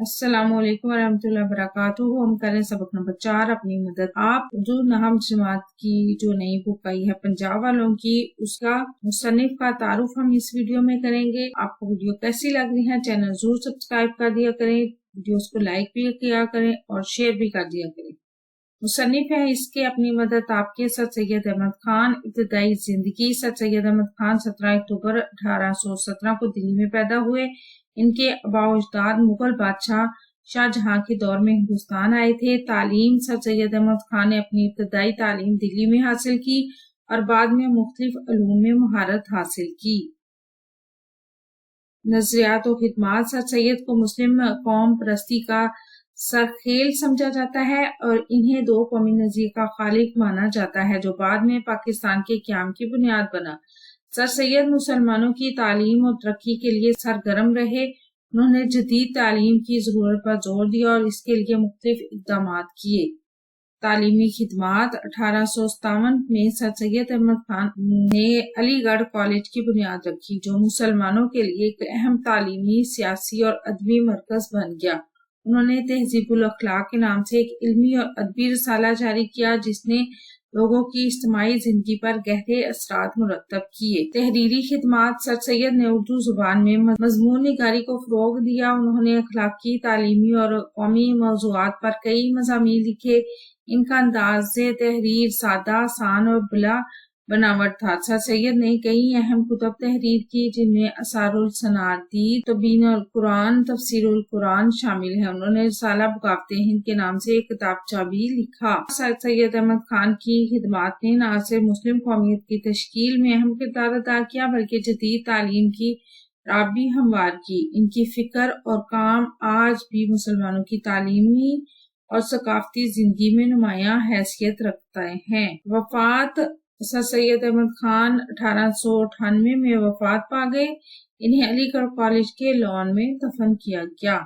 السلام علیکم ورحمۃ اللہ وبرکاتہ۔ ہم کریں سبق نمبر 4 اپنی مدد۔ آپ اردو نحو جماعت کی جو نئی بک آئی ہے پنجاب والوں کی، اس کا مصنف کا تعارف ہم اس ویڈیو میں کریں گے۔ آپ کو ویڈیو کیسی لگ رہی ہے چینل ضرور سبسکرائب کر دیا کریں، ویڈیوز کو لائک بھی کیا کریں اور شیئر بھی کر دیا کریں۔ مصنف ہے اس کے اپنی مدد آپ کے سر سید احمد خان۔ ابتدائی زندگی: سر سید احمد خان 17 اکتوبر 1817 کو دلی میں پیدا ہوئے۔ ان کے آباء و اجداد مغل بادشاہ شاہ جہاں کے دور میں ہندوستان آئے تھے۔ تعلیم: سر سید احمد خان نے اپنی ابتدائی تعلیم دلی میں حاصل کی اور بعد میں مختلف علوم میں مہارت حاصل کی۔ نظریات و خدمات: سر سید کو مسلم قوم پرستی کا سرخیل سمجھا جاتا ہے اور انہیں دو قومی نظریے کا خالق مانا جاتا ہے جو بعد میں پاکستان کے قیام کی بنیاد بنا۔ سر سید مسلمانوں کی تعلیم اور ترقی کے لیے سرگرم رہے۔ انہوں نے جدید تعلیم کی ضرورت پر زور دیا اور اس کے لیے مختلف اقدامات کیے۔ تعلیمی خدمات: 1857 میں سر سید احمد خان نے علی گڑھ کالج کی بنیاد رکھی جو مسلمانوں کے لیے ایک اہم تعلیمی، سیاسی اور ادبی مرکز بن گیا۔ انہوں نے تہذیب الاخلاق کے نام سے ایک علمی اور ادبی رسالہ جاری کیا جس نے لوگوں کی اجتماعی زندگی پر گہرے اثرات مرتب کیے۔ تحریری خدمات: سر سید نے اردو زبان میں مضمون نگاری کو فروغ دیا۔ انہوں نے اخلاقی، تعلیمی اور قومی موضوعات پر کئی مضامین لکھے۔ ان کا انداز تحریر سادہ، آسان اور بلا بناوٹ تھا۔ سر سید نے کئی اہم کتب تحریر کی جن میں آثار الصنادید، تبیین القرآن، تفسیر القرآن شامل ہے۔ انہوں نے رسالہ بغاوت ہند کے نام سے ایک کتابچہ بھی لکھا۔ سر سید احمد خان کی خدمات نے نہ صرف مسلم قومیت کی تشکیل میں اہم کردار ادا کیا بلکہ جدید تعلیم کی راہ بھی ہموار کی۔ ان کی فکر اور کام آج بھی مسلمانوں کی تعلیمی اور ثقافتی زندگی میں نمایاں حیثیت رکھتے ہیں۔ وفات: سر سید احمد خان 1898 میں وفات پا گئے۔ انہیں علی گڑھ کالج کے لان میں دفن کیا گیا۔